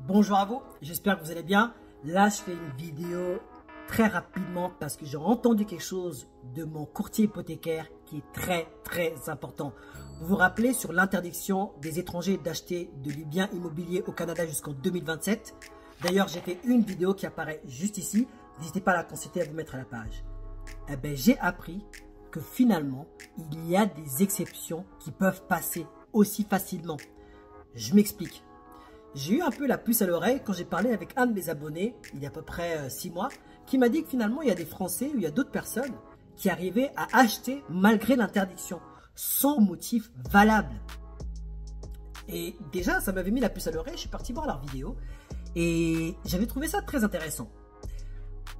Bonjour à vous, j'espère que vous allez bien. Là, je fais une vidéo très rapidement parce que j'ai entendu quelque chose de mon courtier hypothécaire qui est très important. Vous vous rappelez sur l'interdiction des étrangers d'acheter de biens immobiliers au Canada jusqu'en 2027. D'ailleurs, j'ai fait une vidéo qui apparaît juste ici. N'hésitez pas à la consulter et à vous mettre à la page. Eh bien, j'ai appris que finalement, il y a des exceptions qui peuvent passer aussi facilement. Je m'explique. J'ai eu un peu la puce à l'oreille quand j'ai parlé avec un de mes abonnés, il y a à peu près 6 mois, qui m'a dit que finalement, il y a des Français ou il y a d'autres personnes qui arrivaient à acheter malgré l'interdiction, sans motif valable. Et déjà, ça m'avait mis la puce à l'oreille, je suis parti voir leur vidéo et j'avais trouvé ça très intéressant.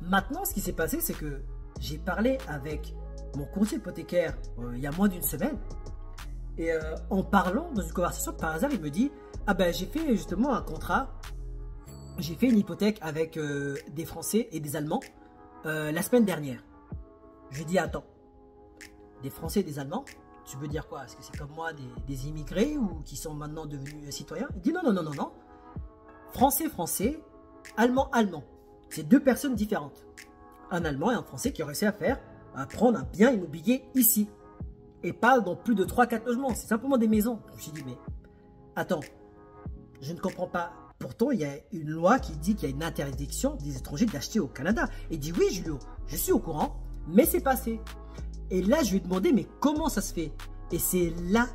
Maintenant, ce qui s'est passé, c'est que j'ai parlé avec mon courtier hypothécaire il y a moins d'une semaine et en parlant dans une conversation, par hasard, il me dit « Ah ben, j'ai fait justement un contrat, j'ai fait une hypothèque avec des Français et des Allemands la semaine dernière. » Je lui dis « Attends, des Français et des Allemands, tu veux dire quoi? Est-ce que c'est comme moi des immigrés ou qui sont maintenant devenus citoyens ?» Il dit « Non. Français, Allemand. C'est deux personnes différentes. Un Allemand et un Français qui ont réussi à prendre un bien immobilier ici. Et pas dans plus de 3-4 logements, c'est simplement des maisons. » Je me suis dit « Mais attends, je ne comprends pas. Pourtant, il y a une loi qui dit qu'il y a une interdiction des étrangers d'acheter au Canada. » Et il dit « Oui, Julio, je suis au courant, mais c'est passé. » Et là, je lui ai demandé « Mais comment ça se fait ?» Et c'est là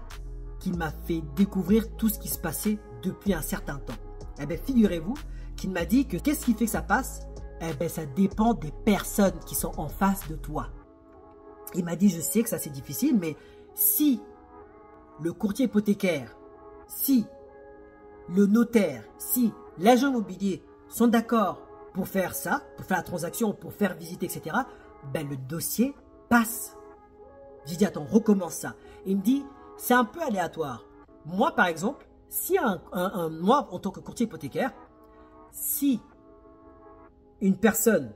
qu'il m'a fait découvrir tout ce qui se passait depuis un certain temps. Eh bien, figurez-vous qu'il m'a dit que qu'est-ce qui fait que ça passe? Eh bien, ça dépend des personnes qui sont en face de toi. Il m'a dit « Je sais que ça c'est difficile, mais si le courtier hypothécaire, si le notaire, si l'agent immobilier sont d'accord pour faire ça, pour faire la transaction, pour faire visiter, etc., ben le dossier passe. » J'ai dit « Attends, recommence ça. » Et il me dit « C'est un peu aléatoire. Moi, par exemple, si moi, en tant que courtier hypothécaire, si une personne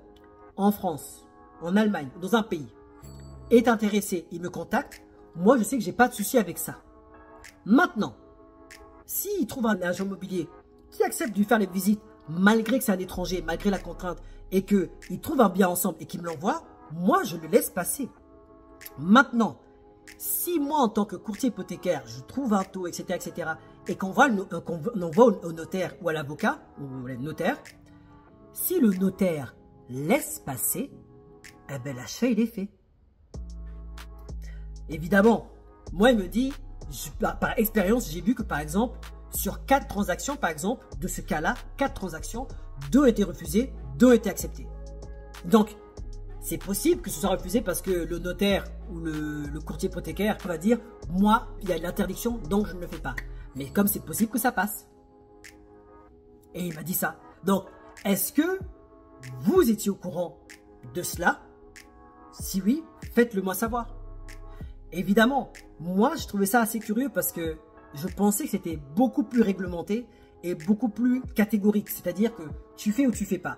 en France, en Allemagne, dans un pays, est intéressé, il me contacte, moi je sais que j'ai pas de souci avec ça. Maintenant, s'il trouve un agent immobilier qui accepte de lui faire les visites, malgré que c'est un étranger, malgré la contrainte, et qu'il trouve un bien ensemble et qu'il me l'envoie, moi je le laisse passer. Maintenant, si moi en tant que courtier hypothécaire, je trouve un taux, etc., et qu'on envoie au notaire ou à l'avocat, ou au notaire, si le notaire laisse passer, eh ben l'achat il est fait. Évidemment, moi il me dit, par expérience, j'ai vu que par exemple, sur 4 transactions, par exemple, de ce cas-là, 4 transactions, 2 ont été refusées, 2 ont été acceptées. Donc, c'est possible que ce soit refusé parce que le notaire ou le courtier hypothécaire va dire, moi, il y a l'interdiction, donc je ne le fais pas. Mais comme c'est possible que ça passe. Et il m'a dit ça. Donc, est-ce que vous étiez au courant de cela? Si oui, faites-le moi savoir. Évidemment, moi je trouvais ça assez curieux parce que je pensais que c'était beaucoup plus réglementé et beaucoup plus catégorique. C'est-à-dire que tu fais ou tu fais pas.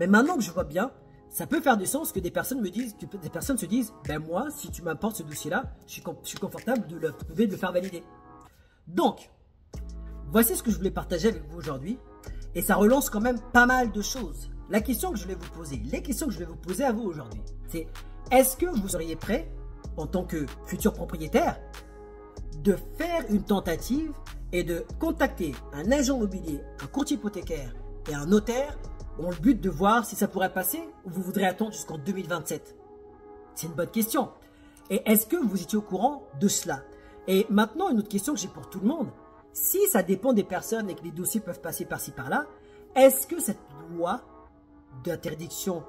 Mais maintenant que je vois bien, ça peut faire du sens que des personnes se disent, ben moi, si tu m'apportes ce dossier-là, je suis confortable de le faire valider. Donc, voici ce que je voulais partager avec vous aujourd'hui. Et ça relance quand même pas mal de choses. La question que je vais vous poser, les questions que je vais vous poser à vous aujourd'hui, c'est est-ce que vous seriez prêt, en tant que futur propriétaire, de faire une tentative et de contacter un agent immobilier, un courtier hypothécaire et un notaire dans le but de voir si ça pourrait passer ou vous voudrez attendre jusqu'en 2027? C'est une bonne question. Et est-ce que vous étiez au courant de cela? Et maintenant, une autre question que j'ai pour tout le monde. Si ça dépend des personnes et que les dossiers peuvent passer par-ci par-là, est-ce que cette loi d'interdiction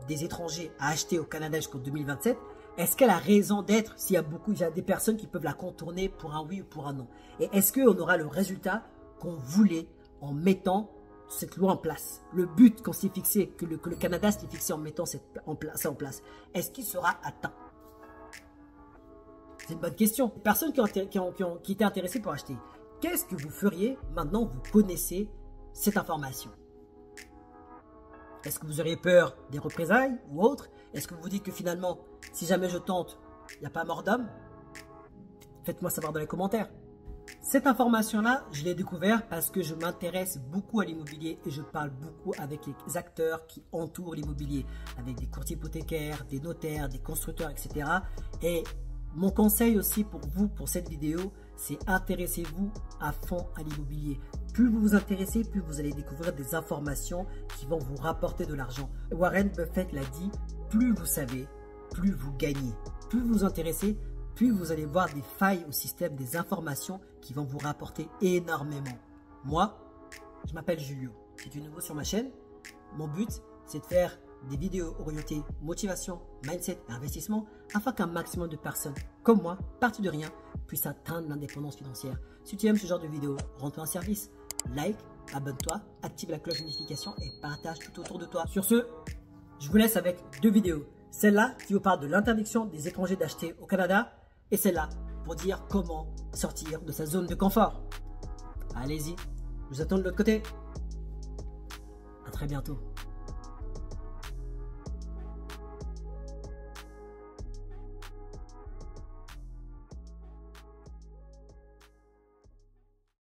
des étrangers à acheter au Canada jusqu'en 2027, est-ce qu'elle a raison d'être s'il y a des personnes qui peuvent la contourner pour un oui ou pour un non? Et est-ce qu'on aura le résultat qu'on voulait en mettant cette loi en place? Le but qu'on s'est fixé, que le Canada s'est fixé en mettant ça en place, est-ce qu'il sera atteint? C'est une bonne question. Les personnes qui étaient intéressées pour acheter, qu'est-ce que vous feriez maintenant que vous connaissez cette information? Est-ce que vous auriez peur des représailles ou autre? Est-ce que vous dites que finalement, si jamais je tente, il n'y a pas mort d'homme? Faites-moi savoir dans les commentaires. Cette information-là, je l'ai découvert parce que je m'intéresse beaucoup à l'immobilier et je parle beaucoup avec les acteurs qui entourent l'immobilier, avec des courtiers hypothécaires, des notaires, des constructeurs, etc. Et mon conseil aussi pour vous, pour cette vidéo, c'est intéressez-vous à fond à l'immobilier. Plus vous vous intéressez, plus vous allez découvrir des informations qui vont vous rapporter de l'argent. Warren Buffett l'a dit, plus vous savez, plus vous gagnez. Plus vous vous intéressez, plus vous allez voir des failles au système, des informations qui vont vous rapporter énormément. Moi, je m'appelle Julio. Si tu es nouveau sur ma chaîne, mon but, c'est de faire des vidéos orientées motivation, mindset et investissement afin qu'un maximum de personnes comme moi, parties de rien, puissent atteindre l'indépendance financière. Si tu aimes ce genre de vidéos, rends-toi un service, like, abonne-toi, active la cloche de notification et partage tout autour de toi. Sur ce, je vous laisse avec deux vidéos. Celle-là qui vous parle de l'interdiction des étrangers d'acheter au Canada et celle-là pour dire comment sortir de sa zone de confort. Allez-y, je vous attends de l'autre côté. À très bientôt.